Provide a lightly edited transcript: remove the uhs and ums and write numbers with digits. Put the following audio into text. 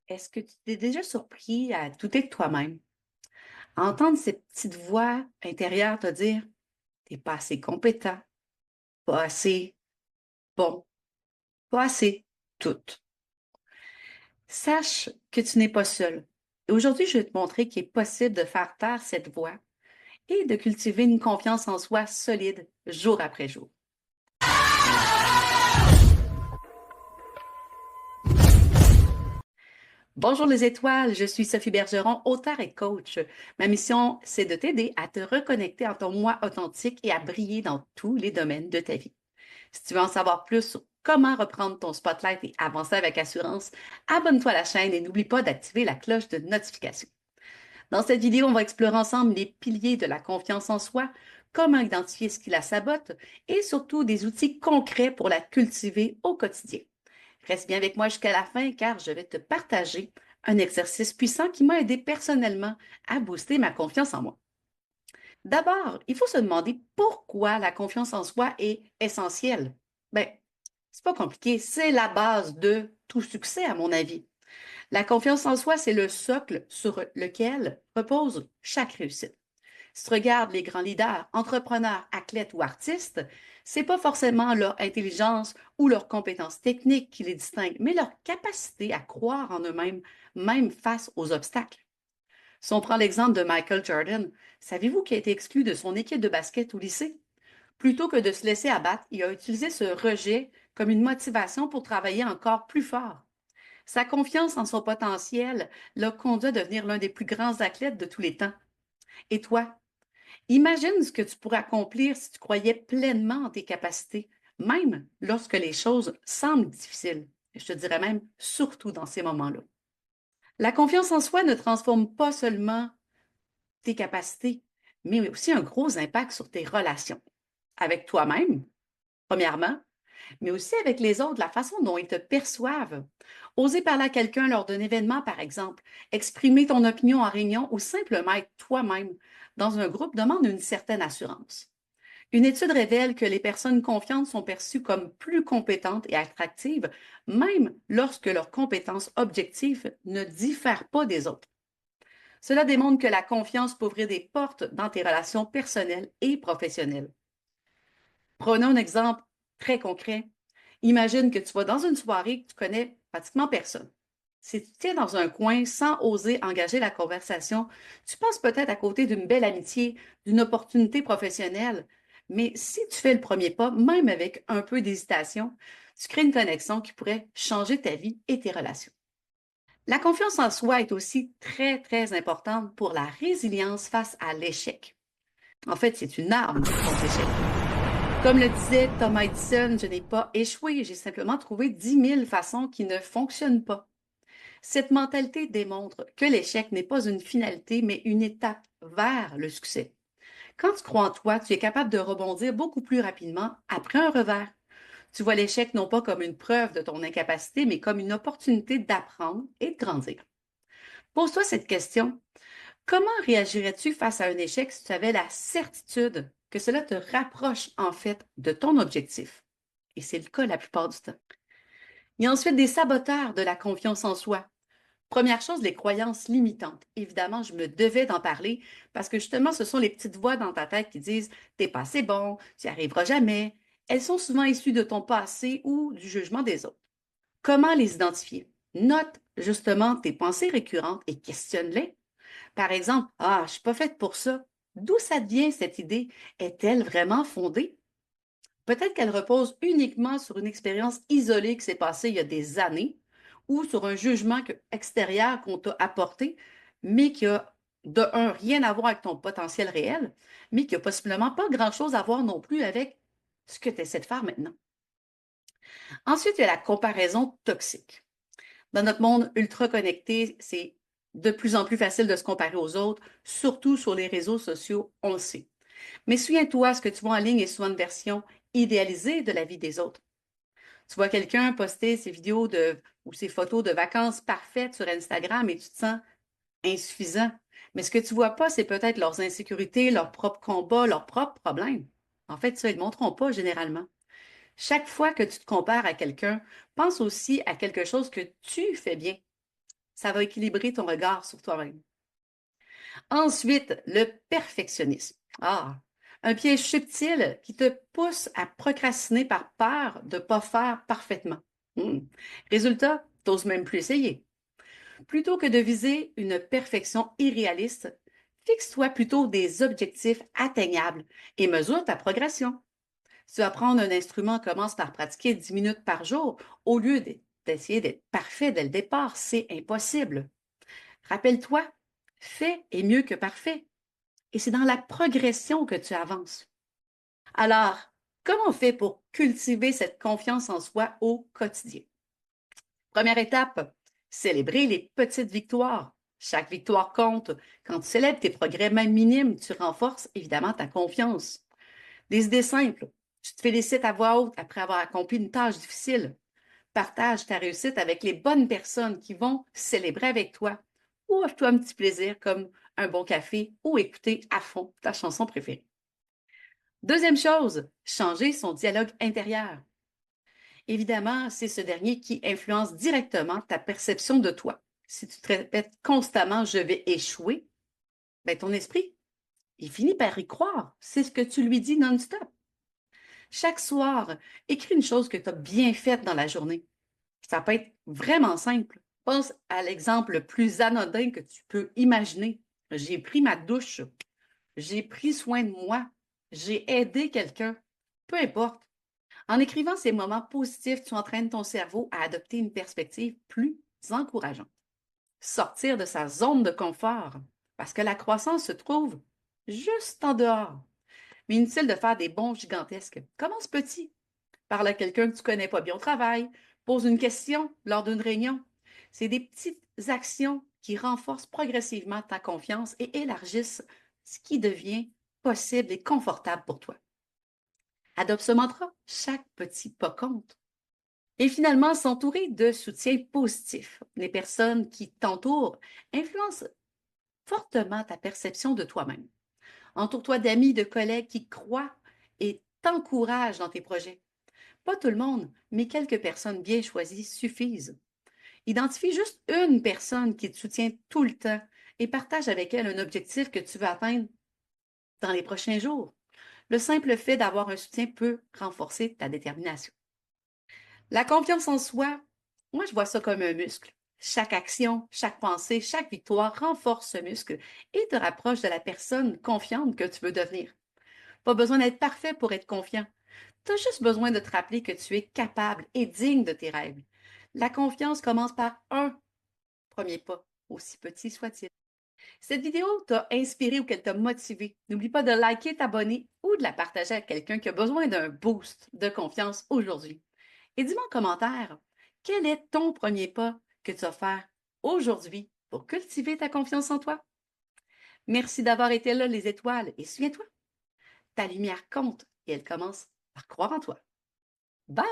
Est-ce que tu t'es déjà surpris à douter de toi-même? À entendre cette petite voix intérieure te dire: «Tu pas assez compétent, pas assez bon, pas assez tout». Sache que tu n'es pas seul. Et aujourd'hui, je vais te montrer qu'il est possible de faire taire cette voix et de cultiver une confiance en soi solide jour après jour. Bonjour les étoiles, je suis Sophie Bergeron, auteure et coach. Ma mission, c'est de t'aider à te reconnecter à ton moi authentique et à briller dans tous les domaines de ta vie. Si tu veux en savoir plus sur comment reprendre ton spotlight et avancer avec assurance, abonne-toi à la chaîne et n'oublie pas d'activer la cloche de notification. Dans cette vidéo, on va explorer ensemble les piliers de la confiance en soi, comment identifier ce qui la sabote et surtout des outils concrets pour la cultiver au quotidien. Reste bien avec moi jusqu'à la fin car je vais te partager un exercice puissant qui m'a aidé personnellement à booster ma confiance en moi. D'abord, il faut se demander pourquoi la confiance en soi est essentielle. Ben, c'est pas compliqué, c'est la base de tout succès à mon avis. La confiance en soi, c'est le socle sur lequel repose chaque réussite. Si tu regardes les grands leaders, entrepreneurs, athlètes ou artistes, c'est pas forcément leur intelligence ou leurs compétences techniques qui les distinguent, mais leur capacité à croire en eux-mêmes, même face aux obstacles. Si on prend l'exemple de Michael Jordan, savez-vous qu'il a été exclu de son équipe de basket au lycée? Plutôt que de se laisser abattre, il a utilisé ce rejet comme une motivation pour travailler encore plus fort. Sa confiance en son potentiel l'a conduit à devenir l'un des plus grands athlètes de tous les temps. Et toi, imagine ce que tu pourrais accomplir si tu croyais pleinement en tes capacités, même lorsque les choses semblent difficiles. Je te dirais même surtout dans ces moments-là. La confiance en soi ne transforme pas seulement tes capacités, mais aussi un gros impact sur tes relations. Avec toi-même, premièrement, mais aussi avec les autres, la façon dont ils te perçoivent. Oser parler à quelqu'un lors d'un événement, par exemple, exprimer ton opinion en réunion ou simplement être toi-même dans un groupe demande une certaine assurance. Une étude révèle que les personnes confiantes sont perçues comme plus compétentes et attractives, même lorsque leurs compétences objectives ne diffèrent pas des autres. Cela démontre que la confiance peut ouvrir des portes dans tes relations personnelles et professionnelles. Prenons un exemple très concret. Imagine que tu vas dans une soirée que tu connais pratiquement personne. Si tu tiens dans un coin sans oser engager la conversation, tu passes peut-être à côté d'une belle amitié, d'une opportunité professionnelle. Mais si tu fais le premier pas, même avec un peu d'hésitation, tu crées une connexion qui pourrait changer ta vie et tes relations. La confiance en soi est aussi très, très importante pour la résilience face à l'échec. En fait, c'est une arme contre l'échec. Comme le disait Thomas Edison, je n'ai pas échoué, j'ai simplement trouvé 10 000 façons qui ne fonctionnent pas. Cette mentalité démontre que l'échec n'est pas une finalité, mais une étape vers le succès. Quand tu crois en toi, tu es capable de rebondir beaucoup plus rapidement après un revers. Tu vois l'échec non pas comme une preuve de ton incapacité, mais comme une opportunité d'apprendre et de grandir. Pose-toi cette question. Comment réagirais-tu face à un échec si tu avais la certitude que cela te rapproche en fait de ton objectif? Et c'est le cas la plupart du temps. Il y a ensuite des saboteurs de la confiance en soi. Première chose, les croyances limitantes. Évidemment, je me devais d'en parler parce que justement, ce sont les petites voix dans ta tête qui disent t'es pas assez bon, tu n'y arriveras jamais. Elles sont souvent issues de ton passé ou du jugement des autres. Comment les identifier? Note justement tes pensées récurrentes et questionne-les. Par exemple, ah, je suis pas faite pour ça. D'où ça vient cette idée? Est-elle vraiment fondée? Peut-être qu'elle repose uniquement sur une expérience isolée qui s'est passée il y a des années ou sur un jugement extérieur qu'on t'a apporté, mais qui a de un rien à voir avec ton potentiel réel, mais qui n'a possiblement pas grand-chose à voir non plus avec ce que tu essaies de faire maintenant. Ensuite, il y a la comparaison toxique. Dans notre monde ultra connecté, c'est de plus en plus facile de se comparer aux autres, surtout sur les réseaux sociaux, on le sait. Mais souviens-toi, ce que tu vois en ligne est souvent une version idéalisée de la vie des autres. Tu vois quelqu'un poster ses vidéos ou ses photos de vacances parfaites sur Instagram et tu te sens insuffisant. Mais ce que tu vois pas, c'est peut-être leurs insécurités, leurs propres combats, leurs propres problèmes. En fait, ça, ils ne le montreront pas généralement. Chaque fois que tu te compares à quelqu'un, pense aussi à quelque chose que tu fais bien. Ça va équilibrer ton regard sur toi-même. Ensuite, le perfectionnisme. Ah, un piège subtil qui te pousse à procrastiner par peur de ne pas faire parfaitement. Hmm. Résultat, tu n'oses même plus essayer. Plutôt que de viser une perfection irréaliste, fixe-toi plutôt des objectifs atteignables et mesure ta progression. Si tu vas prendre un instrument, commence par pratiquer 10 minutes par jour au lieu d'essayer d'être parfait dès le départ. C'est impossible. Rappelle-toi, fait est mieux que parfait. Et c'est dans la progression que tu avances. Alors, comment on fait pour cultiver cette confiance en soi au quotidien? Première étape, célébrer les petites victoires. Chaque victoire compte. Quand tu célèbres tes progrès, même minimes, tu renforces évidemment ta confiance. Des idées simples. Tu te félicites à voix haute après avoir accompli une tâche difficile. Partage ta réussite avec les bonnes personnes qui vont célébrer avec toi. Ou offre-toi un petit plaisir comme un bon café ou écouter à fond ta chanson préférée. Deuxième chose, changer son dialogue intérieur. Évidemment, c'est ce dernier qui influence directement ta perception de toi. Si tu te répètes constamment je vais échouer, ben ton esprit, il finit par y croire. C'est ce que tu lui dis non-stop. Chaque soir, écris une chose que tu as bien faite dans la journée. Ça peut être vraiment simple. Pense à l'exemple le plus anodin que tu peux imaginer. J'ai pris ma douche, j'ai pris soin de moi, j'ai aidé quelqu'un. Peu importe. En écrivant ces moments positifs, tu entraînes ton cerveau à adopter une perspective plus encourageante. Sortir de sa zone de confort, parce que la croissance se trouve juste en dehors. Mais inutile de faire des bons gigantesques. Commence petit. Parle à quelqu'un que tu ne connais pas bien au travail. Pose une question lors d'une réunion. C'est des petites actions qui renforcent progressivement ta confiance et élargissent ce qui devient possible et confortable pour toi. Adopte ce mantra, chaque petit pas compte. Et finalement, s'entourer de soutien positif. Les personnes qui t'entourent influencent fortement ta perception de toi-même. Entoure-toi d'amis, de collègues qui croient et t'encouragent dans tes projets. Pas tout le monde, mais quelques personnes bien choisies suffisent. Identifie juste une personne qui te soutient tout le temps et partage avec elle un objectif que tu veux atteindre dans les prochains jours. Le simple fait d'avoir un soutien peut renforcer ta détermination. La confiance en soi, moi, je vois ça comme un muscle. Chaque action, chaque pensée, chaque victoire renforce ce muscle et te rapproche de la personne confiante que tu veux devenir. Pas besoin d'être parfait pour être confiant. Tu as juste besoin de te rappeler que tu es capable et digne de tes rêves. La confiance commence par un premier pas, aussi petit soit-il. Cette vidéo t'a inspiré ou qu'elle t'a motivé. N'oublie pas de liker, t'abonner ou de la partager à quelqu'un qui a besoin d'un boost de confiance aujourd'hui. Et dis-moi en commentaire, quel est ton premier pas que tu vas faire aujourd'hui pour cultiver ta confiance en toi? Merci d'avoir été là, les étoiles, et souviens-toi, ta lumière compte et elle commence par croire en toi. Bye!